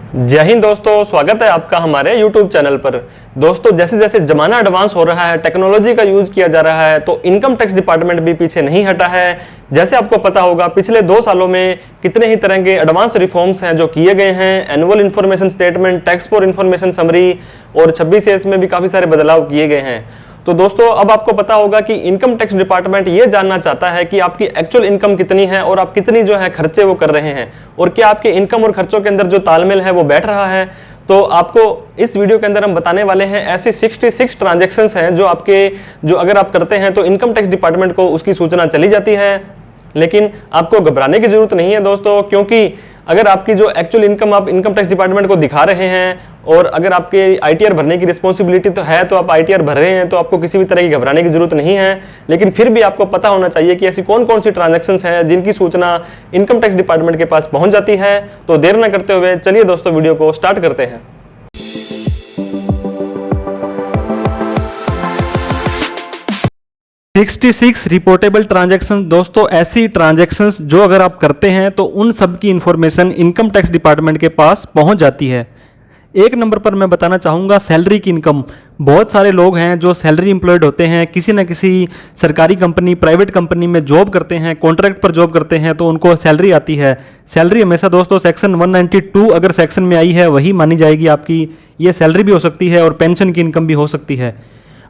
जय हिंद दोस्तों, स्वागत है आपका हमारे YouTube चैनल पर। दोस्तों, जैसे जैसे जमाना एडवांस हो रहा है, टेक्नोलॉजी का यूज किया जा रहा है, तो इनकम टैक्स डिपार्टमेंट भी पीछे नहीं हटा है। जैसे आपको पता होगा, पिछले 2 सालों में कितने ही तरह के एडवांस रिफॉर्म्स हैं जो किए गए हैं। Annual information statement, tax for information summary और 26 में भी काफी सारे बदलाव किए गए हैं। तो दोस्तों, अब आपको पता होगा कि इनकम टैक्स डिपार्टमेंट ये जानना चाहता है कि आपकी एक्चुअल इनकम कितनी है और आप कितनी जो है खर्चे वो कर रहे हैं, और क्या आपके इनकम और खर्चों के अंदर जो तालमेल है वो बैठ रहा है। तो आपको इस वीडियो के अंदर हम बताने वाले हैं ऐसी 66 ट्रांजैक्शंस हैं जो अगर आप करते हैं तो इनकम टैक्स डिपार्टमेंट को उसकी सूचना चली जाती है। लेकिन आपको घबराने की जरूरत नहीं है दोस्तों, क्योंकि अगर आपकी जो एक्चुअल इनकम आप इनकम टैक्स डिपार्टमेंट को दिखा रहे हैं और अगर आपके आईटीआर भरने की रिस्पॉन्सिबिलिटी तो है, तो आप आईटीआर भर रहे हैं, तो आपको किसी भी तरह की घबराने की जरूरत नहीं है। लेकिन फिर भी आपको पता होना चाहिए कि ऐसी कौन कौन सी ट्रांजैक्शंस हैं जिनकी सूचना इनकम टैक्स डिपार्टमेंट के पास पहुंच जाती है। तो देर न करते हुए चलिए दोस्तों वीडियो को स्टार्ट करते हैं। 66 रिपोर्टेबल ट्रांजैक्शन। दोस्तों, ऐसी ट्रांजैक्शंस जो अगर आप करते हैं तो उन सब की इंफॉर्मेशन इनकम टैक्स डिपार्टमेंट के पास पहुंच जाती है। एक नंबर पर मैं बताना चाहूँगा सैलरी की इनकम। बहुत सारे लोग हैं जो सैलरी एम्प्लॉयड होते हैं, किसी न किसी सरकारी कंपनी, प्राइवेट कंपनी में जॉब करते हैं, कॉन्ट्रैक्ट पर जॉब करते हैं, तो उनको सैलरी आती है। सैलरी हमेशा दोस्तों सेक्शन 192 अगर सेक्शन में आई है वही मानी जाएगी आपकी। ये सैलरी भी हो सकती है और पेंशन की इनकम भी हो सकती है।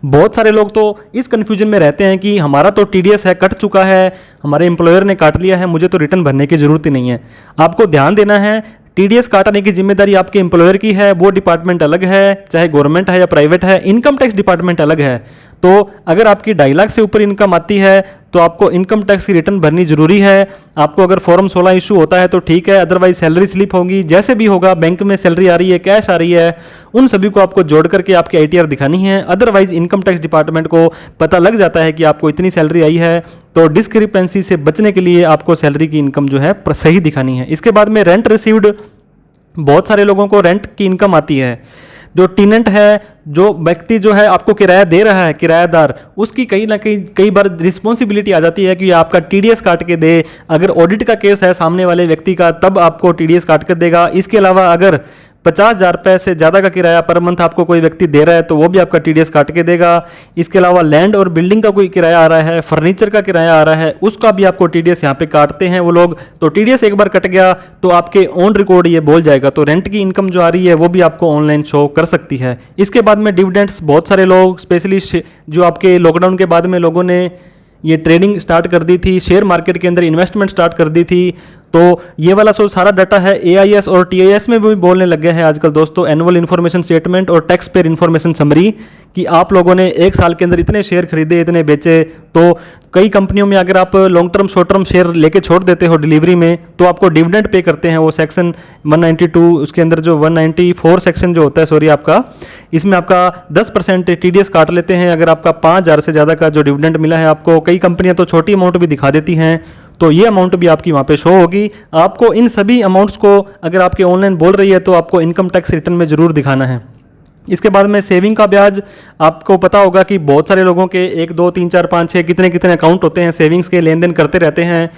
बहुत सारे लोग तो इस कन्फ्यूजन में रहते हैं कि हमारा तो टीडीएस है, कट चुका है, हमारे एम्प्लॉयर ने काट लिया है, मुझे तो रिटर्न भरने की जरूरत ही नहीं है। आपको ध्यान देना है, टीडीएस काटने की जिम्मेदारी आपके एम्प्लॉयर की है, वो डिपार्टमेंट अलग है, चाहे गवर्नमेंट है या प्राइवेट है। इनकम टैक्स डिपार्टमेंट अलग है। तो अगर आपकी 2.5 लाख से ऊपर इनकम आती है तो आपको इनकम टैक्स की रिटर्न भरनी जरूरी है। आपको अगर फॉर्म 16 इशू होता है तो ठीक है, अदरवाइज सैलरी स्लिप होगी, जैसे भी होगा, बैंक में सैलरी आ रही है, कैश आ रही है, उन सभी को आपको जोड़ करके आपकी आईटीआर दिखानी है। अदरवाइज इनकम टैक्स डिपार्टमेंट को पता लग जाता है कि आपको इतनी सैलरी आई है, तो डिस्क्रिपेंसी से बचने के लिए आपको सैलरी की इनकम जो है सही दिखानी है। इसके बाद में रेंट रिसीव्ड। बहुत सारे लोगों को रेंट की इनकम आती है। जो टेनेंट है, जो व्यक्ति जो है आपको किराया दे रहा है, किराएदार, उसकी कहीं ना कहीं कई बार रिस्पॉन्सिबिलिटी आ जाती है कि आपका टीडीएस काट के दे। अगर ऑडिट का केस है सामने वाले व्यक्ति का, तब आपको टीडीएस काट कर देगा। इसके अलावा अगर 50,000 रुपये से ज़्यादा का किराया पर मंथ आपको कोई व्यक्ति दे रहा है तो वो भी आपका टीडीएस काट के देगा। इसके अलावा लैंड और बिल्डिंग का कोई किराया आ रहा है, फर्नीचर का किराया आ रहा है, उसका भी आपको टीडीएस यहाँ पे काटते हैं वो लोग। तो टीडीएस एक बार कट गया तो आपके ऑन रिकॉर्ड ये बोल जाएगा। तो रेंट की इनकम जो आ रही है वो भी आपको ऑनलाइन शो कर सकती है। इसके बाद में डिविडेंड्स। बहुत सारे लोग, स्पेशली जो आपके लॉकडाउन के बाद में लोगों ने ये ट्रेडिंग स्टार्ट कर दी थी, शेयर मार्केट के अंदर इन्वेस्टमेंट स्टार्ट कर दी थी, तो ये वाला सारा डाटा है एआईएस और टीआईएस में भी बोलने लग गए हैं आजकल दोस्तों। एनुअल इन्फॉर्मेशन स्टेटमेंट और टैक्स पेयर इन्फॉर्मेशन समरी कि आप लोगों ने 1 साल के अंदर इतने शेयर खरीदे, इतने बेचे। तो कई कंपनियों में अगर आप long term, short term share लेके छोड़ देते हो डिलीवरी में, तो आपको डिविडेंड पे करते हैं वो सेक्शन 192, उसके अंदर जो 194 सेक्शन जो होता है, सॉरी, आपका इसमें आपका 10% टीडीएस काट लेते हैं अगर आपका 5,000 से ज़्यादा का जो डिविडेंड मिला है आपको। कई कंपनियां तो छोटी अमाउंट भी दिखा देती हैं, तो ये अमाउंट भी आपकी वहाँ पे शो होगी। आपको इन सभी अमाउंट्स को अगर आपके ऑनलाइन बोल रही है तो आपको इनकम टैक्स रिटर्न में जरूर दिखाना है। इसके बाद में सेविंग का ब्याज। आपको पता होगा कि बहुत सारे लोगों के 1, 2, 3, 4, 5, 6 कितने कितने अकाउंट होते हैं, सेविंग्स के लेन देन करते रहते हैं।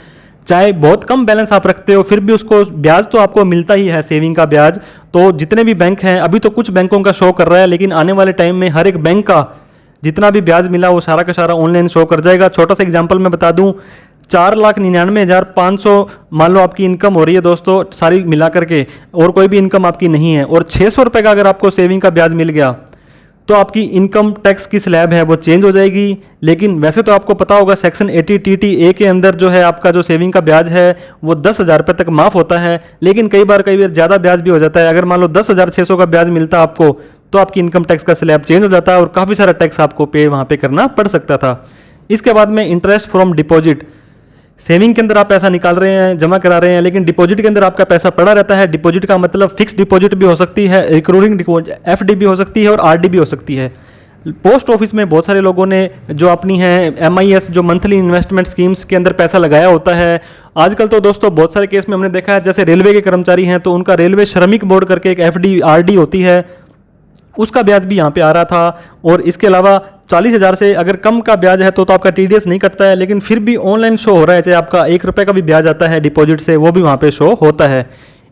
चाहे बहुत कम बैलेंस आप रखते हो, फिर भी उसको ब्याज तो आपको मिलता ही है, सेविंग का ब्याज। तो जितने भी बैंक हैं, अभी तो कुछ बैंकों का शो कर रहा है, लेकिन आने वाले टाइम में हर एक बैंक का जितना भी ब्याज मिला वो सारा का सारा ऑनलाइन शो कर जाएगा। छोटा सा एग्जाम्पल मैं बता दूं, 4,99,500 मान लो आपकी इनकम हो रही है दोस्तों, सारी मिला करके, और कोई भी इनकम आपकी नहीं है, और 600 रुपये का अगर आपको सेविंग का ब्याज मिल गया तो आपकी इनकम टैक्स की स्लैब है वो चेंज हो जाएगी। लेकिन वैसे तो आपको पता होगा सेक्शन 80 TT के अंदर जो है आपका जो सेविंग का ब्याज है वो 10,000 रुपये तक माफ़ होता है। लेकिन कई बार ज़्यादा ब्याज भी हो जाता है। अगर मान लो 10,600 का ब्याज मिलता आपको तो आपकी इनकम टैक्स का स्लैब चेंज हो जाता है और काफ़ी सारा टैक्स आपको पे वहाँ पे करना पड़ सकता था। इसके बाद में इंटरेस्ट फ्रॉम डिपॉजिट। सेविंग के अंदर आप पैसा निकाल रहे हैं, जमा करा रहे हैं, लेकिन डिपॉजिट के अंदर आपका पैसा पड़ा रहता है। डिपॉजिट का मतलब फिक्स डिपॉजिट भी हो सकती है, रिकरिंग डिपॉजिट एफडी भी हो सकती है और आरडी भी हो सकती है। पोस्ट ऑफिस में बहुत सारे लोगों ने जो अपनी है MIS जो मंथली इन्वेस्टमेंट स्कीम्स के अंदर पैसा लगाया होता है। आजकल तो दोस्तों बहुत सारे केस में हमने देखा है, जैसे रेलवे के कर्मचारी हैं तो उनका रेलवे श्रमिक बोर्ड करके एक FD RD होती है, उसका ब्याज भी यहाँ पे आ रहा था। और इसके अलावा 40,000 से अगर कम का ब्याज है तो आपका टीडीएस नहीं कटता है, लेकिन फिर भी ऑनलाइन शो हो रहा है, चाहे आपका 1 रुपये का भी ब्याज आता है डिपॉजिट से, वो भी वहाँ पे शो होता है।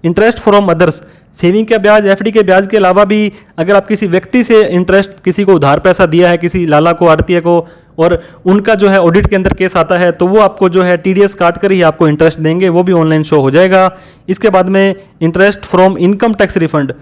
इंटरेस्ट फ्रॉम अदर्स, सेविंग का ब्याज, एफडी के ब्याज के अलावा भी अगर आप किसी व्यक्ति से इंटरेस्ट, किसी को उधार पैसा दिया है, किसी लाला को, आरतीय को, और उनका जो है ऑडिट के अंदर केस आता है, तो वो आपको जो है टीडीएस काट कर ही आपको इंटरेस्ट देंगे, वो भी ऑनलाइन शो हो जाएगा। इसके बाद में interest from income tax refund.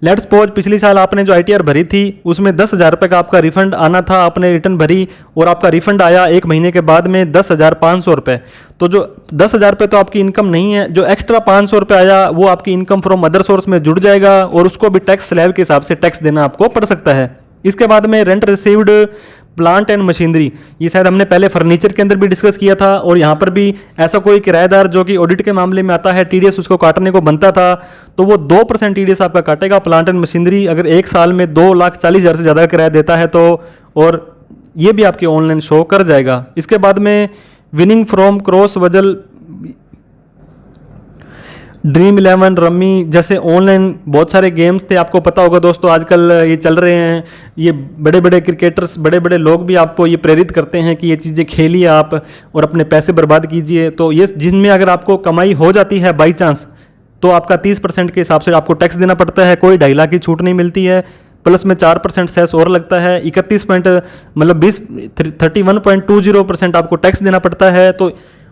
Let's suppose पिछले साल आपने जो आईटीआर भरी थी उसमें 10,000 रुपये का आपका रिफंड आना था, आपने रिटर्न भरी और आपका रिफंड आया 1 महीने के बाद में 10,500 रुपये। तो जो 10,000 रुपये तो आपकी इनकम नहीं है, जो एक्स्ट्रा 500 रुपये आया वो आपकी इनकम फ्रॉम अदर सोर्स में जुड़ जाएगा और उसको भी टैक्स स्लैब के हिसाब से टैक्स देना आपको पड़ सकता है। इसके बाद में rent received plant and machinery, ये शायद हमने पहले फर्नीचर के अंदर भी डिस्कस किया था, और यहाँ पर भी ऐसा कोई किराएदार जो कि ऑडिट के मामले में आता है, टीडीएस उसको काटने को बनता था, तो वो 2% टीडीएस आपका काटेगा। प्लांट एंड मशीनरी अगर एक साल में 2,40,000 से ज़्यादा किराया देता है तो, और ये भी आपके ऑनलाइन शो कर जाएगा। इसके बाद में विनिंग फ्रॉम क्रॉस वजल, ड्रीम 11, रम्मी जैसे ऑनलाइन बहुत सारे गेम्स थे, आपको पता होगा दोस्तों आजकल ये चल रहे हैं। ये बड़े बड़े क्रिकेटर्स, बड़े बड़े लोग भी आपको ये प्रेरित करते हैं कि ये चीज़ें खेलिए आप और अपने पैसे बर्बाद कीजिए। तो ये जिनमें अगर आपको कमाई हो जाती है बाई चांस, तो आपका 30% के हिसाब से आपको टैक्स देना पड़ता है, कोई 2.5 लाख की छूट नहीं मिलती है, प्लस में 4% सेस और लगता है, 31.20% आपको टैक्स देना पड़ता है। तो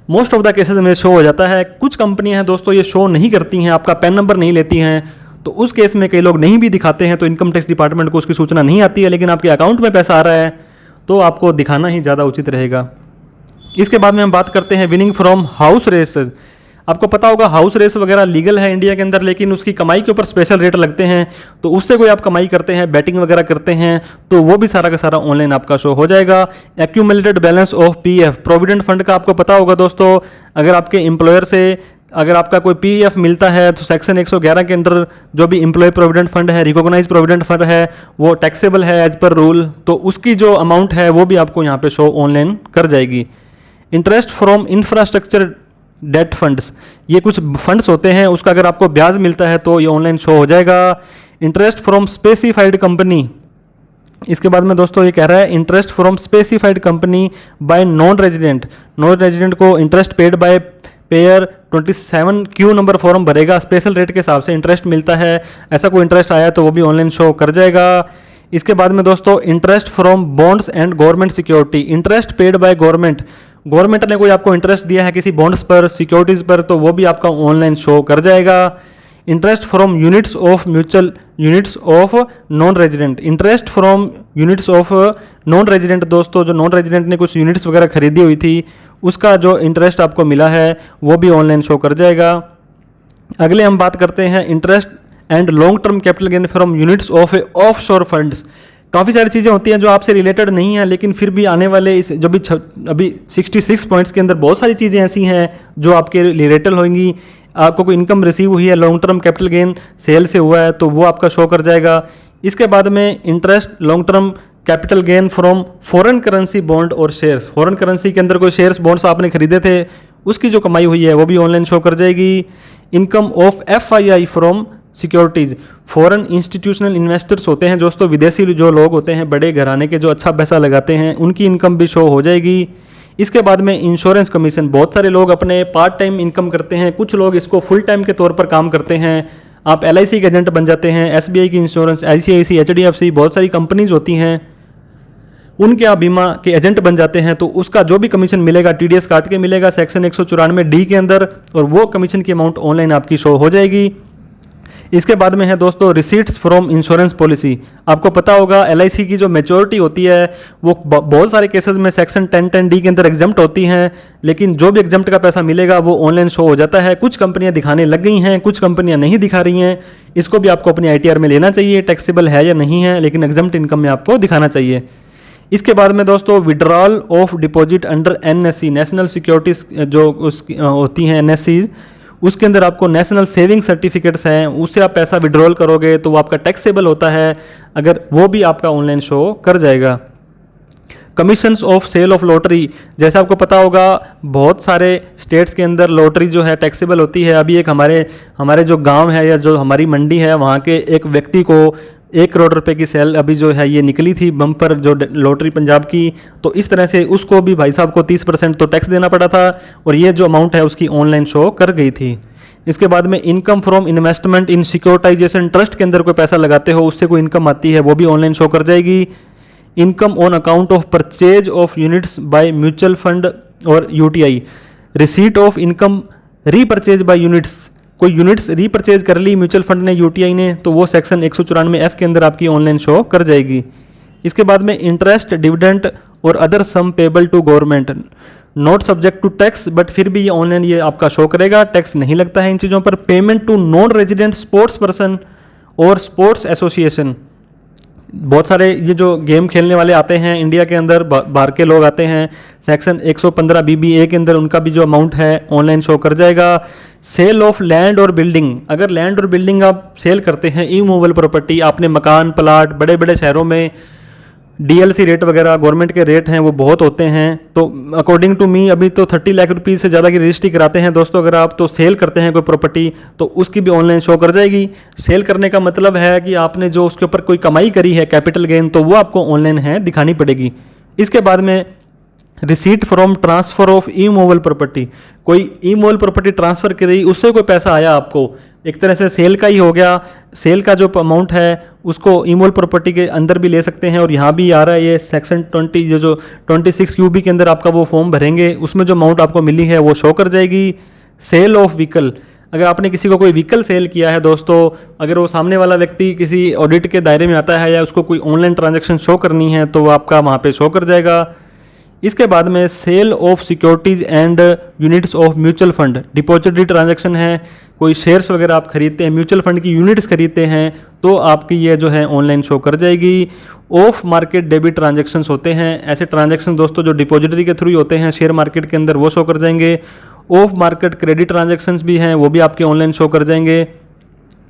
मोस्ट ऑफ द केसेस में शो हो जाता है। कुछ कंपनियां हैं दोस्तों ये शो नहीं करती हैं, आपका पैन नंबर नहीं लेती हैं, तो उस केस में कई लोग नहीं भी दिखाते हैं, तो इनकम टैक्स डिपार्टमेंट को उसकी सूचना नहीं आती है, लेकिन आपके अकाउंट में पैसा आ रहा है तो आपको दिखाना ही ज़्यादा उचित रहेगा। इसके बाद में हम बात करते हैं विनिंग फ्रॉम हाउस रेस। आपको पता होगा हाउस रेस वगैरह लीगल है इंडिया के अंदर, लेकिन उसकी कमाई के ऊपर स्पेशल रेट लगते हैं, तो उससे कोई आप कमाई करते हैं, बैटिंग वगैरह करते हैं, तो वो भी सारा का सारा ऑनलाइन आपका शो हो जाएगा। Accumulated balance of PF, provident fund का आपको पता होगा दोस्तों, अगर आपके एम्प्लॉयर से अगर आपका कोई पीएफ मिलता है तो सेक्शन 111 के अंडर जो भी एम्प्लॉय प्रोविडेंट फंड है, रिकॉग्नाइज प्रोविडेंट फंड है, वो टैक्सेबल है एज पर रूल, तो उसकी जो अमाउंट है वो भी आपको यहाँ पे शो ऑनलाइन कर जाएगी। Interest from infrastructure date funds, ये कुछ फंड्स होते हैं, उसका अगर आपको ब्याज मिलता है तो ये ऑनलाइन शो हो जाएगा। इंटरेस्ट फ्रॉम स्पेसिफाइड कंपनी, इसके बाद में दोस्तों ये कह रहा है interest from specified company by non resident, non resident को interest paid by payer 27 Q number form भरेगा, स्पेशल रेट के हिसाब से इंटरेस्ट मिलता है, ऐसा कोई इंटरेस्ट आया तो वो भी ऑनलाइन शो कर जाएगा। इसके बाद में दोस्तों interest from bonds and government security, interest paid by government, government ने कोई आपको इंटरेस्ट दिया है किसी बॉन्ड्स पर, सिक्योरिटीज़ पर, तो वो भी आपका ऑनलाइन शो कर जाएगा। Interest from units of mutual units of non resident, interest from units of non resident, दोस्तों जो नॉन रेजिडेंट ने कुछ यूनिट्स वगैरह खरीदी हुई थी उसका जो इंटरेस्ट आपको मिला है वो भी ऑनलाइन शो कर जाएगा। अगले हम बात करते हैं interest and long term capital gain from units of of शोर फंड्स। काफ़ी सारी चीज़ें होती हैं जो आपसे रिलेटेड नहीं है, लेकिन फिर भी आने वाले इस जो भी अभी 66 पॉइंट्स के अंदर बहुत सारी चीज़ें ऐसी हैं जो आपके रिलेटेड होंगी। आपको कोई इनकम रिसीव हुई है, long term capital gain sale से हुआ है, तो वो आपका शो कर जाएगा। इसके बाद में interest long term capital gain from foreign currency bond और शेयर्स, फॉरेन करेंसी के अंदर कोई शेयर्स बॉन्ड्स आपने खरीदे थे उसकी जो कमाई हुई है वो भी ऑनलाइन शो कर जाएगी। Income of FII from securities, foreign institutional investors होते हैं दोस्तों, विदेशी जो लोग होते हैं बड़े घराने के जो अच्छा पैसा लगाते हैं, उनकी इनकम भी शो हो जाएगी। इसके बाद में इंश्योरेंस कमीशन, बहुत सारे लोग अपने पार्ट टाइम इनकम करते हैं, कुछ लोग इसको फुल टाइम के तौर पर काम करते हैं। आप एलआईसी के एजेंट बन जाते हैं, एसबीआई की इंश्योरेंस, आईसीआईसी, एचडीएफसी, बहुत सारी कंपनीज होती हैं, उनके आप बीमा के एजेंट बन जाते हैं, तो उसका जो भी कमीशन मिलेगा टीडीएस काट के मिलेगा सेक्शन 194D के अंदर, और वो कमीशन की अमाउंट ऑनलाइन आपकी शो हो जाएगी। इसके बाद में है दोस्तों रिसीट्स फ्रॉम इंश्योरेंस पॉलिसी। आपको पता होगा एलआईसी की जो मैच्योरिटी होती है वो बहुत सारे केसेस में सेक्शन 1010D के अंदर एग्जम्प्ट होती हैं, लेकिन जो भी एग्जम्प्ट का पैसा मिलेगा वो ऑनलाइन शो हो जाता है। कुछ कंपनियां दिखाने लग गई हैं, कुछ कंपनियां नहीं दिखा रही हैं, इसको भी आपको अपनी आईटीआर में लेना चाहिए, टैक्सेबल है या नहीं है, लेकिन एग्जम्प्ट इनकम में आपको दिखाना चाहिए। इसके बाद में दोस्तों withdrawal of deposit under NSC, national securities जो उसकी होती हैं एनएससी, उसके अंदर आपको नेशनल सेविंग सर्टिफिकेट्स हैं, उससे आप पैसा विड्रॉल करोगे तो वो आपका टैक्सेबल होता है, अगर वो भी आपका ऑनलाइन शो कर जाएगा। Commissions of sale of lottery, जैसे आपको पता होगा बहुत सारे स्टेट्स के अंदर लॉटरी जो है टैक्सेबल होती है। अभी एक हमारे जो गांव है या जो हमारी मंडी है वहाँ के एक व्यक्ति को 1 करोड़ रुपए की सेल अभी जो है ये निकली थी बम्पर जो लॉटरी पंजाब की, तो इस तरह से उसको भी भाई साहब को 30% तो टैक्स देना पड़ा था, और ये जो अमाउंट है उसकी ऑनलाइन शो कर गई थी। इसके बाद में income from investment in securitization trust के अंदर कोई पैसा लगाते हो, उससे कोई इनकम आती है, वो भी ऑनलाइन शो कर जाएगी। Income on account of purchase of units by mutual fund और UTI, receipt of income repurchase by units, कोई यूनिट्स रीपरचेज कर ली म्यूचुअल फंड ने, यूटीआई ने, तो वो सेक्शन 194F के अंदर आपकी ऑनलाइन शो कर जाएगी। इसके बाद में इंटरेस्ट, डिविडेंड और other sum payable to government not subject to tax, but फिर भी ये ऑनलाइन ये आपका शो करेगा, टैक्स नहीं लगता है इन चीज़ों पर। Payment to non resident sports person और स्पोर्ट्स एसोसिएशन, बहुत सारे ये जो गेम खेलने वाले आते हैं इंडिया के अंदर, बाहर के लोग आते हैं, सेक्शन 115 BBA के अंदर उनका भी जो अमाउंट है ऑनलाइन शो कर जाएगा। सेल ऑफ लैंड और बिल्डिंग, अगर लैंड और बिल्डिंग आप सेल करते हैं, इमूवेबल प्रॉपर्टी, आपने मकान प्लाट, बड़े बड़े शहरों में DLC रेट वगैरह गवर्नमेंट के रेट हैं वो बहुत होते हैं, तो अकॉर्डिंग टू मी अभी तो 30 लाख रुपये से ज़्यादा की रजिस्ट्री कराते हैं दोस्तों। अगर आप तो सेल करते हैं कोई प्रॉपर्टी तो उसकी भी ऑनलाइन शो कर जाएगी। सेल करने का मतलब है कि आपने जो उसके ऊपर कोई कमाई करी है, कैपिटल गेन, तो वो आपको ऑनलाइन है दिखानी पड़ेगी। इसके बाद में receipt from transfer of immovable property, कोई इमूवेबल प्रॉपर्टी ट्रांसफर करी, उससे कोई पैसा आया आपको, एक तरह से सेल का ही हो गया। सेल का जो अमाउंट है उसको इमूवेबल प्रॉपर्टी के अंदर भी ले सकते हैं, और यहाँ भी आ रहा है ये सेक्शन 20 जो 26 QB के अंदर आपका वो फॉर्म भरेंगे, उसमें जो अमाउंट आपको मिली है वो शो कर जाएगी। सेल ऑफ व्हीकल, अगर आपने किसी को कोई व्हीकल सेल किया है दोस्तों, अगर वो सामने वाला व्यक्ति किसी ऑडिट के दायरे में आता है या उसको कोई ऑनलाइन ट्रांजैक्शन शो करनी है तो वो आपका वहाँ पे शो कर जाएगा। इसके बाद में sale of securities and units of mutual fund, depository transaction है, कोई शेयर्स वगैरह आप खरीदते हैं, म्यूचुअल फंड की यूनिट्स खरीदते हैं, तो आपकी ये जो है ऑनलाइन शो कर जाएगी। ऑफ मार्केट डेबिट ट्रांजैक्शंस होते हैं, ऐसे ट्रांजैक्शन दोस्तों जो डिपॉजिटरी के थ्रू होते हैं शेयर मार्केट के अंदर, वो शो कर जाएंगे। ऑफ मार्केट क्रेडिट ट्रांजैक्शंस भी हैं, वो भी आपके ऑनलाइन शो कर जाएंगे।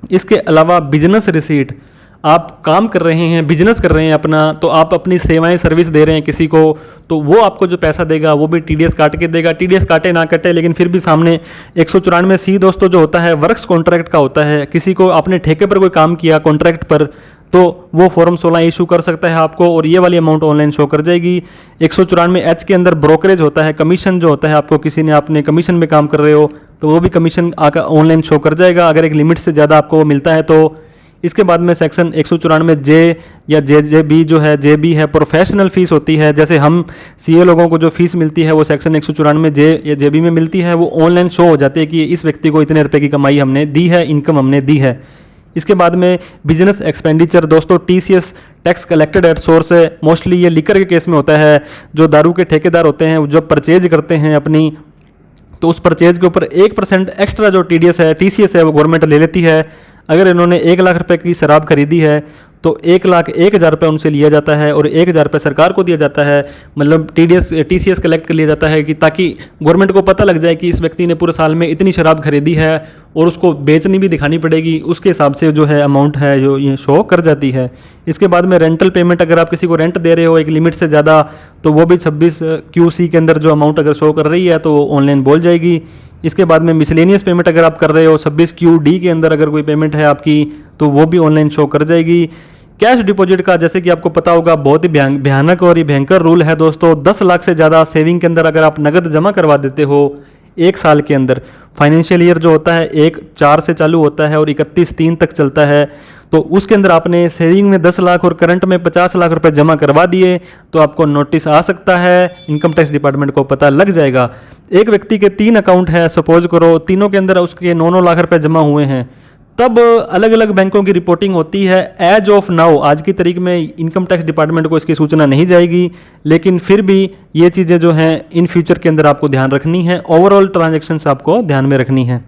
इसके अलावा बिजनेस रिसीट, आप काम कर रहे हैं, बिजनेस कर रहे हैं अपना, तो आप अपनी सेवाएं सर्विस दे रहे हैं किसी को, तो वो आपको जो पैसा देगा वो भी TDS काट के देगा। TDS काटे ना कटे, लेकिन फिर भी सामने 194C दोस्तों जो होता है वर्क्स कॉन्ट्रैक्ट का होता है, किसी को आपने ठेके पर कोई काम किया कॉन्ट्रैक्ट पर, तो वो फॉर्म 16 इशू कर सकता है आपको, और ये वाली अमाउंट ऑनलाइन शो कर जाएगी। 194H के अंदर ब्रोकरेज होता है, कमीशन जो होता है, आपको किसी ने आपने कमीशन में काम कर रहे हो तो वो भी कमीशन आकर ऑनलाइन शो कर जाएगा, अगर एक लिमिट से ज़्यादा आपको मिलता है तो। इसके बाद में सेक्शन 194J या JB जो है, JB है प्रोफेशनल फीस होती है, जैसे हम CA लोगों को जो फीस मिलती है वो सेक्शन 194J या JB में मिलती है, वो ऑनलाइन शो हो जाती है कि इस व्यक्ति को इतने रुपए की कमाई हमने दी है, इनकम हमने दी है। इसके बाद में बिजनेस एक्सपेंडिचर दोस्तों, TCS tax collected at source है, मोस्टली ये लिकर के केस में होता है, जो दारू के ठेकेदार होते हैं जो परचेज करते हैं अपनी, तो उस परचेज के ऊपर 1% एक्स्ट्रा जो TDS है, TCS है, वो गवर्नमेंट ले लेती है। अगर इन्होंने 1 लाख रुपए की शराब खरीदी है तो 1,01,000 रुपये उनसे लिया जाता है और 1,000 रुपये सरकार को दिया जाता है, मतलब TCS कलेक्ट कर लिया जाता है, कि ताकि गवर्नमेंट को पता लग जाए कि इस व्यक्ति ने पूरे साल में इतनी शराब खरीदी है, और उसको बेचनी भी दिखानी पड़ेगी, उसके हिसाब से जो है अमाउंट है जो ये शो कर जाती है। इसके बाद में रेंटल पेमेंट, अगर आप किसी को रेंट दे रहे हो एक लिमिट से ज़्यादा, तो वो भी 26 QC के अंदर जो अमाउंट अगर शो कर रही है तो ऑनलाइन बोल जाएगी। इसके बाद में मिसलेनियस पेमेंट अगर आप कर रहे हो 26 QD के अंदर अगर कोई पेमेंट है आपकी, तो वो भी ऑनलाइन शो कर जाएगी। कैश डिपॉजिट का, जैसे कि आपको पता होगा, बहुत ही भयानक और ये भयंकर रूल है दोस्तों। 10 लाख से ज़्यादा सेविंग के अंदर अगर आप नगद जमा करवा देते हो 1 साल के अंदर, फाइनेंशियल ईयर जो होता है 1/4 से चालू होता है और 31/3 तक चलता है, तो उसके अंदर आपने सेविंग में 10 लाख और करंट में 50 लाख रुपए जमा करवा दिए तो आपको नोटिस आ सकता है, इनकम टैक्स डिपार्टमेंट को पता लग जाएगा। एक व्यक्ति के 3 अकाउंट है, सपोज करो तीनों के अंदर उसके 9-9 लाख रुपए जमा हुए हैं, तब अलग अलग बैंकों की रिपोर्टिंग होती है। एज ऑफ नाउ, आज की तारीख में इनकम टैक्स डिपार्टमेंट को इसकी सूचना नहीं जाएगी, लेकिन फिर भी ये चीज़ें जो हैं इन फ्यूचर के अंदर आपको ध्यान रखनी है, ओवरऑल ट्रांजैक्शंस आपको ध्यान में रखनी है।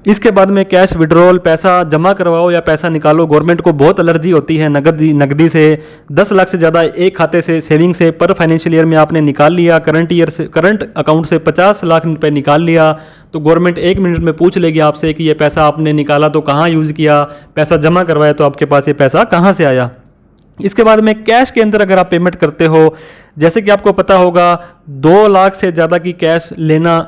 इसके बाद में कैश विड्रॉल, पैसा जमा करवाओ या पैसा निकालो, गवर्नमेंट को बहुत एलर्जी होती है नकदी से। 10 लाख से ज़्यादा एक खाते से, सेविंग से पर फाइनेंशियल ईयर में आपने निकाल लिया, करंट अकाउंट से 50 लाख रुपए निकाल लिया, तो गवर्नमेंट 1 मिनट में पूछ लेगी आपसे कि ये पैसा आपने निकाला तो कहाँ यूज़ किया, पैसा जमा करवाया तो आपके पास ये पैसा कहाँ से आया। इसके बाद में कैश के अंदर अगर आप पेमेंट करते हो, जैसे कि आपको पता होगा 2 लाख से ज़्यादा की कैश लेना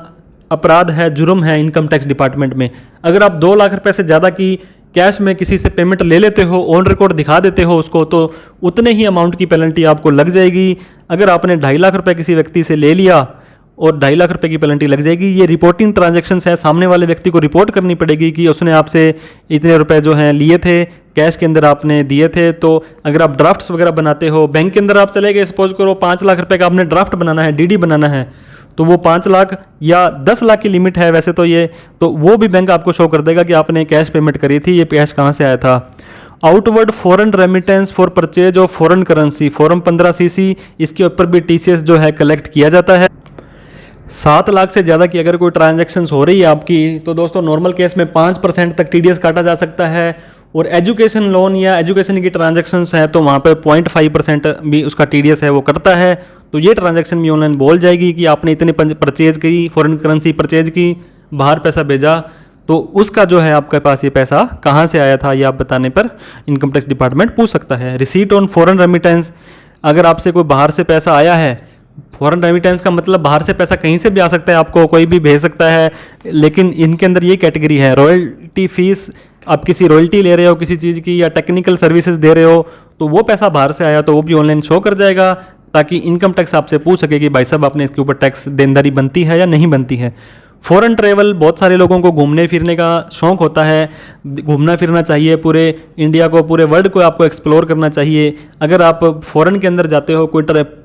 अपराध है, जुर्म है इनकम टैक्स डिपार्टमेंट में। अगर आप 2 लाख रुपए से ज़्यादा की कैश में किसी से पेमेंट ले लेते हो, ऑन रिकॉर्ड दिखा देते हो उसको, तो उतने ही अमाउंट की पेनल्टी आपको लग जाएगी। अगर आपने 2.5 लाख रुपए किसी व्यक्ति से ले लिया और 2.5 लाख रुपए की पेनल्टी लग जाएगी। ये रिपोर्टिंग ट्रांजैक्शंस है, सामने वाले व्यक्ति को रिपोर्ट करनी पड़ेगी कि उसने आपसे इतने रुपए जो हैं लिए थे, कैश के अंदर आपने दिए थे। तो अगर आप ड्राफ्ट्स वगैरह बनाते हो, बैंक के अंदर आप चले गए, सपोज करो 5 लाख रुपए का आपने ड्राफ्ट बनाना है, डीडी बनाना है, तो वो 5 लाख या 10 लाख की लिमिट है वैसे तो ये, तो वो भी बैंक आपको शो कर देगा कि आपने कैश पेमेंट करी थी, ये कैश कहाँ से आया था। Outward foreign remittance for purchase of foreign currency form 15CC, इसके ऊपर भी TCS जो है कलेक्ट किया जाता है। 7 लाख से ज़्यादा की अगर कोई ट्रांजैक्शंस हो रही है आपकी, तो दोस्तों नॉर्मल केस में 5% तक TDS काटा जा सकता है। और एजुकेशन लोन या एजुकेशन की ट्रांजैक्शंस है तो वहाँ पे 0.5% भी उसका TDS है वो कटता है। तो ये ट्रांजैक्शन भी ऑनलाइन बोल जाएगी कि आपने इतने परचेज की, फॉरेन करेंसी परचेज की, बाहर पैसा भेजा, तो उसका जो है आपके पास ये पैसा कहाँ से आया था ये आप बताने पर इनकम टैक्स डिपार्टमेंट पूछ सकता है। रिसीट ऑन फॉरेन रेमिटेंस, अगर आपसे कोई बाहर से पैसा आया है, फॉरेन रेमिटेंस का मतलब बाहर से पैसा कहीं से भी आ सकता है, आपको कोई भी भेज सकता है, लेकिन इनके अंदर ये कैटेगरी है रॉयल्टी फीस, आप किसी रॉयल्टी ले रहे हो किसी चीज़ की या टेक्निकल सर्विसेज दे रहे हो, तो वो पैसा बाहर से आया तो वो भी ऑनलाइन शो कर जाएगा, ताकि इनकम टैक्स आपसे पूछ सके कि भाई साहब आपने इसके ऊपर टैक्स देनदारी बनती है या नहीं बनती है। फॉरेन ट्रैवल, बहुत सारे लोगों को घूमने फिरने का शौक होता है, घूमना फिरना चाहिए, पूरे इंडिया को, पूरे वर्ल्ड को आपको एक्सप्लोर करना चाहिए। अगर आप फॉरेन के अंदर जाते हो, कोई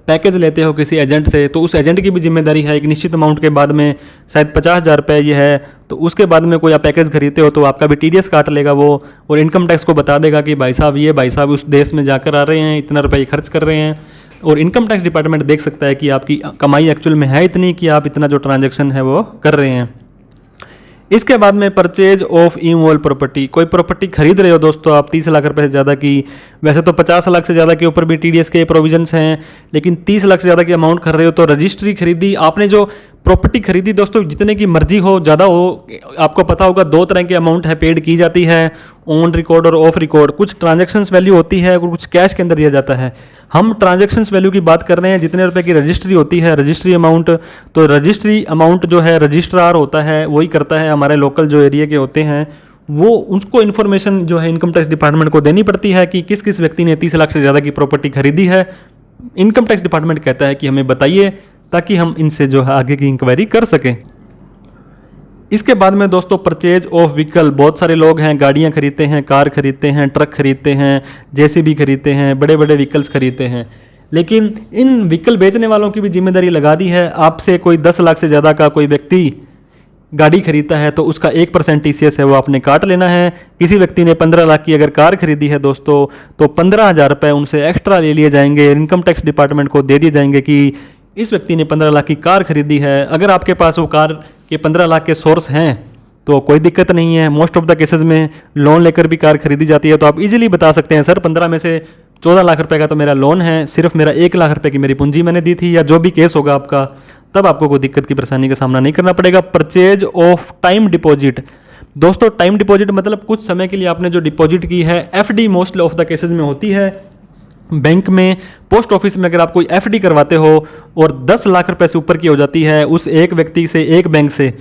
पैकेज लेते हो किसी एजेंट से, तो उस एजेंट की भी जिम्मेदारी है एक निश्चित अमाउंट के बाद में, शायद 50,000 रुपये ये है, तो उसके बाद में कोई आप पैकेज खरीदते हो तो आपका भी TDS काट लेगा वो, और इनकम टैक्स को बता देगा कि भाई साहब उस देश में जाकर आ रहे हैं, इतना रुपये खर्च कर रहे हैं। और इनकम टैक्स डिपार्टमेंट देख सकता है कि आपकी कमाई एक्चुअल में है इतनी कि आप इतना जो ट्रांजैक्शन है वो कर रहे हैं। इसके बाद में परचेज ऑफ इमूवेबल प्रॉपर्टी, कोई प्रॉपर्टी खरीद रहे हो दोस्तों आप 30 लाख रुपए से ज़्यादा की, वैसे तो 50 लाख से ज़्यादा के ऊपर भी TDS के प्रोविजंस हैं, लेकिन 30 लाख से ज़्यादा की अमाउंट कर रहे हो तो रजिस्ट्री खरीदी, आपने जो प्रॉपर्टी खरीदी दोस्तों जितने की मर्जी हो, ज़्यादा हो, आपको पता होगा 2 तरह की अमाउंट है पेड की जाती है, ऑन रिकॉर्ड और ऑफ रिकॉर्ड। कुछ ट्रांजैक्शंस वैल्यू होती है और कुछ कैश के अंदर दिया जाता है। हम ट्रांजैक्शंस वैल्यू की बात कर रहे हैं, जितने रुपए की रजिस्ट्री होती है, रजिस्ट्री अमाउंट, तो रजिस्ट्री अमाउंट जो है रजिस्ट्रार होता है वही करता है, हमारे लोकल जो एरिया के होते हैं वो, उसको इन्फॉर्मेशन जो है इनकम टैक्स डिपार्टमेंट को देनी पड़ती है कि किस किस व्यक्ति ने 30 लाख से ज़्यादा की प्रॉपर्टी खरीदी है। इनकम टैक्स डिपार्टमेंट कहता है कि हमें बताइए, ताकि हम इनसे जो है आगे की इंक्वायरी कर सकें। इसके बाद में दोस्तों परचेज ऑफ व्हीकल, बहुत सारे लोग हैं गाड़ियां खरीदते हैं, कार खरीदते हैं, ट्रक खरीदते हैं, JCB खरीदते हैं, बड़े बड़े व्हीकल्स खरीदते हैं, लेकिन इन व्हीकल बेचने वालों की भी जिम्मेदारी लगा दी है। आपसे कोई 10 लाख से ज़्यादा का कोई व्यक्ति गाड़ी खरीदता है तो उसका 1% TCS है वो आपने काट लेना है। किसी व्यक्ति ने 15 लाख की अगर कार खरीदी है दोस्तों, तो 15,000 रुपये उनसे एक्स्ट्रा ले लिए जाएंगे, इनकम टैक्स डिपार्टमेंट को दे दिए जाएंगे कि इस व्यक्ति ने 15 लाख की कार खरीदी है। अगर आपके पास वो कार के 15 लाख के सोर्स हैं तो कोई दिक्कत नहीं है। मोस्ट ऑफ द केसेस में लोन लेकर भी कार खरीदी जाती है, तो आप इजीली बता सकते हैं सर 15 में से 14 लाख रुपए का तो मेरा लोन है, सिर्फ मेरा 1 लाख रुपए की मेरी पूंजी मैंने दी थी, या जो भी केस होगा आपका, तब आपको कोई दिक्कत की परेशानी का सामना नहीं करना पड़ेगा। परचेज ऑफ टाइम डिपॉजिट, दोस्तों टाइम डिपॉजिट मतलब कुछ समय के लिए आपने जो डिपॉजिट की है, FD most of the cases में होती है। बैंक में, पोस्ट ऑफिस में अगर आप कोई FD करवाते हो और 10 लाख रुपए से ऊपर की हो जाती है उस एक व्यक्ति से, एक बैंक से,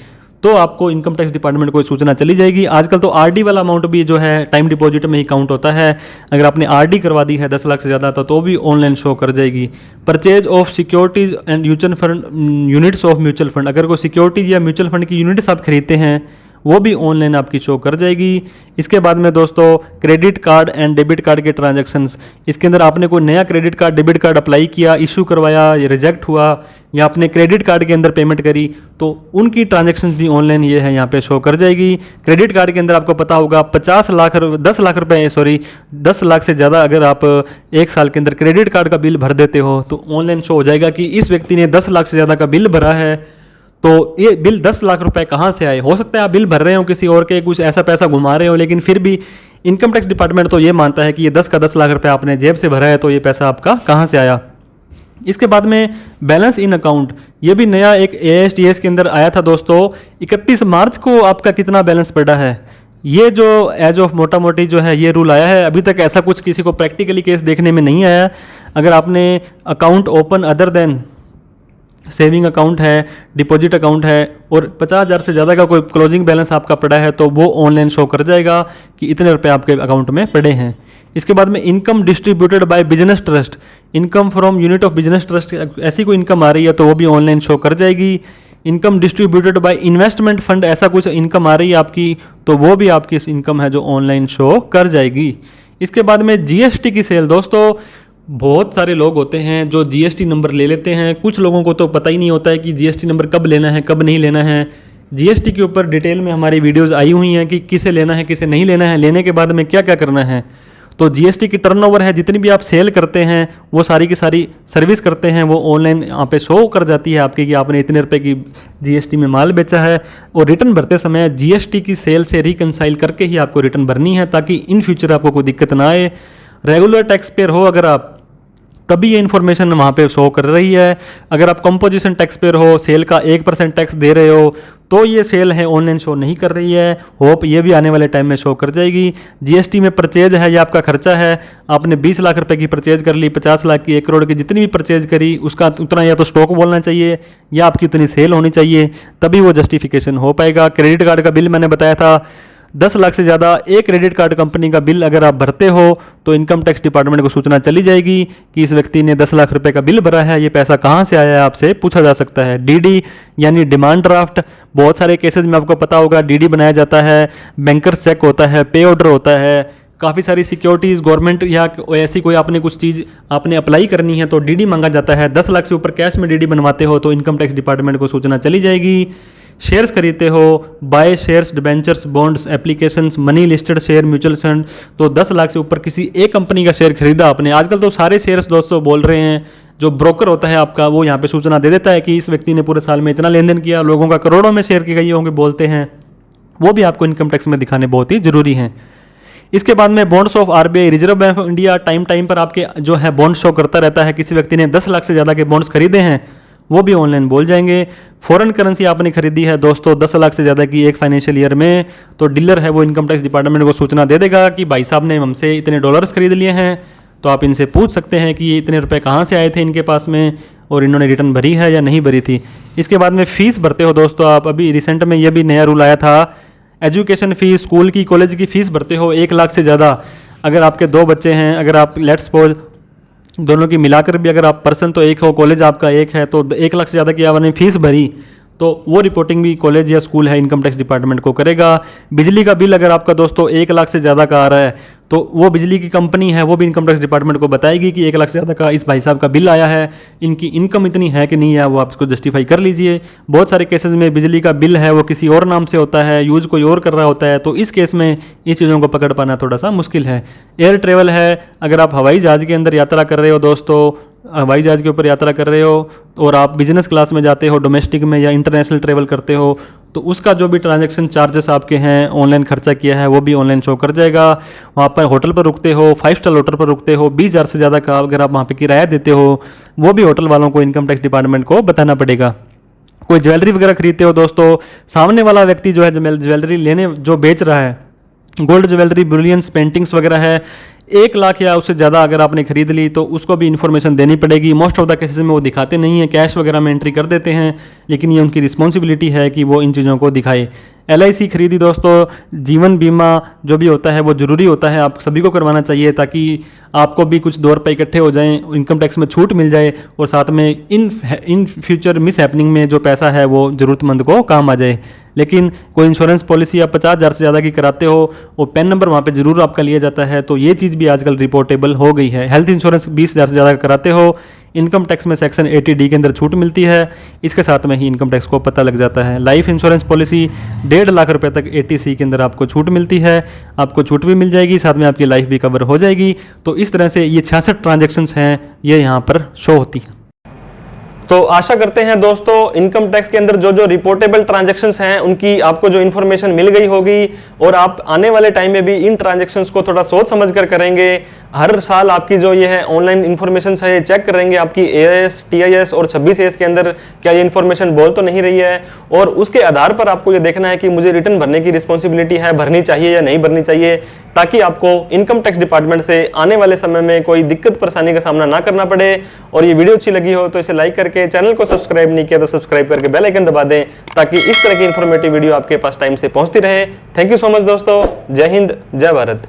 तो आपको इनकम टैक्स डिपार्टमेंट को सूचना चली जाएगी। आजकल तो RD वाला अमाउंट भी जो है टाइम डिपॉजिट में ही काउंट होता है। अगर आपने RD करवा दी है 10 लाख से ज़्यादा तो भी ऑनलाइन शो कर जाएगी। Purchase of securities and mutual fund, units of mutual fund, अगर कोई सिक्योरिटीज या म्यूचुअल फंड की यूनिट्स आप खरीदते हैं वो भी ऑनलाइन आपकी शो कर जाएगी। इसके बाद में दोस्तों credit card and debit card के ट्रांजैक्शंस, इसके अंदर आपने कोई नया credit card, debit card apply किया, इशू करवाया, या रिजेक्ट हुआ, या आपने क्रेडिट कार्ड के अंदर पेमेंट करी, तो उनकी ट्रांजैक्शंस भी ऑनलाइन ये है यहाँ पे शो कर जाएगी। क्रेडिट कार्ड के अंदर आपको पता होगा 10 लाख से ज़्यादा अगर आप एक साल के अंदर क्रेडिट कार्ड का बिल भर देते हो तो ऑनलाइन शो हो जाएगा कि इस व्यक्ति ने 10 लाख से ज़्यादा का बिल भरा है। तो ये बिल 10 लाख रुपए कहाँ से आए? हो सकता है आप बिल भर रहे हो किसी और के, कुछ ऐसा पैसा घुमा रहे हो, लेकिन फिर भी इनकम टैक्स डिपार्टमेंट तो ये मानता है कि ये 10 लाख रुपए आपने जेब से भरा है, तो ये पैसा आपका कहाँ से आया। इसके बाद में बैलेंस इन अकाउंट, ये भी नया एक ASTS के अंदर आया था दोस्तों। 31 मार्च को आपका कितना बैलेंस पड़ा है, ये जो एज ऑफ मोटा मोटी जो है ये रूल आया है। अभी तक ऐसा कुछ किसी को प्रैक्टिकली केस देखने में नहीं आया। अगर आपने account open other than saving account है, डिपॉजिट अकाउंट है, और 50,000 से ज़्यादा का कोई क्लोजिंग बैलेंस आपका पड़ा है, तो वो ऑनलाइन शो कर जाएगा कि इतने रुपए आपके अकाउंट में पड़े हैं। इसके बाद में income distributed by business trust, income from unit of business trust, ऐसी कोई इनकम आ रही है तो वो भी ऑनलाइन शो कर जाएगी। Income distributed by investment fund, ऐसा कुछ इनकम आ रही है आपकी तो वो भी आपकी इनकम है जो ऑनलाइन शो कर जाएगी। इसके बाद में जीएसटी की सेल। दोस्तों बहुत सारे लोग होते हैं जो जीएसटी नंबर ले लेते हैं, कुछ लोगों को तो पता ही नहीं होता है कि जीएसटी नंबर कब लेना है कब नहीं लेना है। जीएसटी के ऊपर डिटेल में हमारी वीडियोस आई हुई हैं कि किसे लेना है किसे नहीं लेना है, लेने के बाद में क्या क्या करना है। तो जीएसटी की टर्नओवर है, जितनी भी आप सेल करते हैं वो सारी की सारी सर्विस करते हैं वो ऑनलाइन यहाँ पे शो कर जाती है आपकी कि आपने इतने रुपए की जीएसटी में माल बेचा है। और रिटर्न भरते समय जीएसटी की सेल से रिकंसाइल करके ही आपको रिटर्न भरनी है ताकि इन फ्यूचर आपको कोई दिक्कत ना आए। रेगुलर टैक्स पेयर हो अगर आप तभी ये इन्फॉर्मेशन वहाँ पे शो कर रही है। अगर आप कंपोजिशन टैक्स पेयर हो, सेल का 1% टैक्स दे रहे हो तो ये सेल है ऑनलाइन शो नहीं कर रही है। होप ये भी आने वाले टाइम में शो कर जाएगी। जीएसटी में परचेज है, ये आपका खर्चा है। आपने 20 लाख रुपए की परचेज कर ली, 50 लाख की, 1 करोड़ की, जितनी भी परचेज करी उसका उतना या तो स्टॉक बोलना चाहिए या आपकी उतनी सेल होनी चाहिए, तभी वो जस्टिफिकेशन हो पाएगा। क्रेडिट कार्ड का बिल मैंने बताया था 10 लाख से ज़्यादा एक क्रेडिट कार्ड कंपनी का बिल अगर आप भरते हो तो इनकम टैक्स डिपार्टमेंट को सूचना चली जाएगी कि इस व्यक्ति ने 10 लाख रुपए का बिल भरा है, ये पैसा कहाँ से आया है आपसे पूछा जा सकता है। डीडी यानी डिमांड ड्राफ्ट, बहुत सारे केसेस में आपको पता होगा डीडी बनाया जाता है, बैंकर्स चेक होता है, पे ऑर्डर होता है, काफ़ी सारी सिक्योरिटीज़ गवर्नमेंट या ऐसी कोई आपने कुछ चीज़ आपने अप्लाई करनी है तो डीडी मांगा जाता है। 10 लाख से ऊपर कैश में डीडी बनवाते हो तो इनकम टैक्स डिपार्टमेंट को सूचना चली जाएगी। शेयर्स खरीदते हो, by shares, debentures, bonds, applications, money listed share, mutual fund, तो 10 लाख से ऊपर किसी एक कंपनी का शेयर खरीदा आपने। आजकल तो सारे शेयर्स दोस्तों बोल रहे हैं, जो ब्रोकर होता है आपका वो यहाँ पे सूचना दे देता है कि इस व्यक्ति ने पूरे साल में इतना लेन देन किया, लोगों का करोड़ों में शेयर के गए होंगे बोलते हैं, वो भी आपको इनकम टैक्स में दिखाने बहुत ही जरूरी हैं। इसके बाद में bonds of RBI, reserve bank of India time time पर आपके जो है बॉन्ड शो करता रहता है। किसी व्यक्ति ने 10 लाख से ज़्यादा के बॉन्ड्स खरीदे हैं वो भी ऑनलाइन बोल जाएंगे। फॉरेन करेंसी आपने खरीदी है दोस्तों 10 लाख से ज़्यादा की एक फाइनेंशियल ईयर में, तो डीलर है वो इनकम टैक्स डिपार्टमेंट को सूचना दे देगा कि भाई साहब ने हमसे इतने डॉलर्स खरीद लिए हैं, तो आप इनसे पूछ सकते हैं कि ये इतने रुपए कहाँ से आए थे इनके पास में और इन्होंने रिटर्न भरी है या नहीं भरी थी। इसके बाद में फ़ीस भरते हो दोस्तों आप, अभी रिसेंट में ये भी नया रूल आया था, एजुकेशन फ़ीस, स्कूल की कॉलेज की फ़ीस भरते हो 1 लाख से ज़्यादा, अगर आपके 2 बच्चे हैं, अगर आप लेट्स सपोज दोनों की मिलाकर भी अगर आप पर्सन तो एक हो, कॉलेज आपका एक है, तो 1 लाख से ज़्यादा की आपने फीस भरी तो वो रिपोर्टिंग भी कॉलेज या स्कूल है इनकम टैक्स डिपार्टमेंट को करेगा। बिजली का बिल अगर आपका दोस्तों 1 लाख से ज़्यादा का आ रहा है तो वो बिजली की कंपनी है वो भी इनकम टैक्स डिपार्टमेंट को बताएगी कि 1 लाख से ज़्यादा का इस भाई साहब का बिल आया है, इनकी इनकम इतनी है कि नहीं है, वो आप इसको जस्टिफाई कर लीजिए। बहुत सारे केसेस में बिजली का बिल है वो किसी और नाम से होता है, यूज़ कोई और कर रहा होता है, तो इस केस में इन चीज़ों को पकड़ पाना थोड़ा सा मुश्किल है। एयर ट्रेवल है, अगर आप हवाई जहाज़ के अंदर यात्रा कर रहे हो दोस्तों, हवाई जहाज़ के ऊपर यात्रा कर रहे हो और आप बिजनेस क्लास में जाते हो, डोमेस्टिक में या इंटरनेशनल ट्रेवल करते हो, तो उसका जो भी ट्रांजैक्शन चार्जेस आपके हैं ऑनलाइन खर्चा किया है वो भी ऑनलाइन शो कर जाएगा। वहाँ पर होटल पर रुकते हो, 5 स्टार होटल पर रुकते हो, 20,000 से ज़्यादा का अगर आप वहाँ पे किराया देते हो वो भी होटल वालों को इनकम टैक्स डिपार्टमेंट को बताना पड़ेगा। कोई ज्वेलरी वगैरह खरीदते हो दोस्तों, सामने वाला व्यक्ति जो है ज्वेलरी लेने जो बेच रहा है, गोल्ड ज्वेलरी, ब्रिलियंस, पेंटिंग्स वगैरह है, 1 लाख या उससे ज़्यादा अगर आपने खरीद ली तो उसको भी इन्फॉर्मेशन देनी पड़ेगी। मोस्ट ऑफ द केसेस में वो दिखाते नहीं हैं, कैश वगैरह में एंट्री कर देते हैं, लेकिन ये उनकी रिस्पॉन्सिबिलिटी है कि वो इन चीज़ों को दिखाए। LIC खरीदी दोस्तों, जीवन बीमा जो भी होता है वो ज़रूरी होता है, आप सभी को करवाना चाहिए ताकि आपको भी कुछ 2 रुपये इकट्ठे हो जाएं, इनकम टैक्स में छूट मिल जाए और साथ में इन फ्यूचर मिस हैपनिंग में जो पैसा है वो ज़रूरतमंद को काम आ जाए। लेकिन कोई इंश्योरेंस पॉलिसी आप 50,000 से ज़्यादा की कराते हो, वो पैन नंबर वहाँ पे ज़रूर आपका लिया जाता है, तो ये चीज़ भी आजकल रिपोर्टेबल हो गई है। हेल्थ इंश्योरेंस 20,000 से ज़्यादा कराते हो, इनकम टैक्स में सेक्शन 80D के अंदर छूट मिलती है, इसके साथ में ही इनकम टैक्स को पता लग जाता है। लाइफ इंश्योरेंस पॉलिसी 1.5 लाख रुपए तक 80C के अंदर आपको छूट मिलती है, आपको छूट भी मिल जाएगी, साथ में आपकी लाइफ भी कवर हो जाएगी। तो इस तरह से ये 66 ट्रांजेक्शन्स हैं, ये यहाँ पर शो होती हैं। तो आशा करते हैं दोस्तों इनकम टैक्स के अंदर जो जो रिपोर्टेबल ट्रांजैक्शंस हैं उनकी आपको जो इन्फॉर्मेशन मिल गई होगी और आप आने वाले टाइम में भी इन ट्रांजैक्शंस को थोड़ा सोच समझ कर करेंगे। हर साल आपकी जो ये है ऑनलाइन इन्फॉर्मेशन है चेक करेंगे आपकी AIS, TIS और 26AS के अंदर क्या ये इन्फॉर्मेशन बोल तो नहीं रही है, और उसके आधार पर आपको ये देखना है कि मुझे रिटर्न भरने की रिस्पॉन्सिबिलिटी है, भरनी चाहिए या नहीं भरनी चाहिए, ताकि आपको इनकम टैक्स डिपार्टमेंट से आने वाले समय में कोई दिक्कत परेशानी का सामना ना करना पड़े। और ये वीडियो अच्छी लगी हो तो इसे लाइक करके, चैनल को सब्सक्राइब नहीं किया तो सब्सक्राइब करके बेल आइकन दबा दें, ताकि इस तरह की इन्फॉर्मेटिव वीडियो आपके पास टाइम से पहुंचती रहे। थैंक यू सो मच दोस्तों, जय हिंद, जय भारत।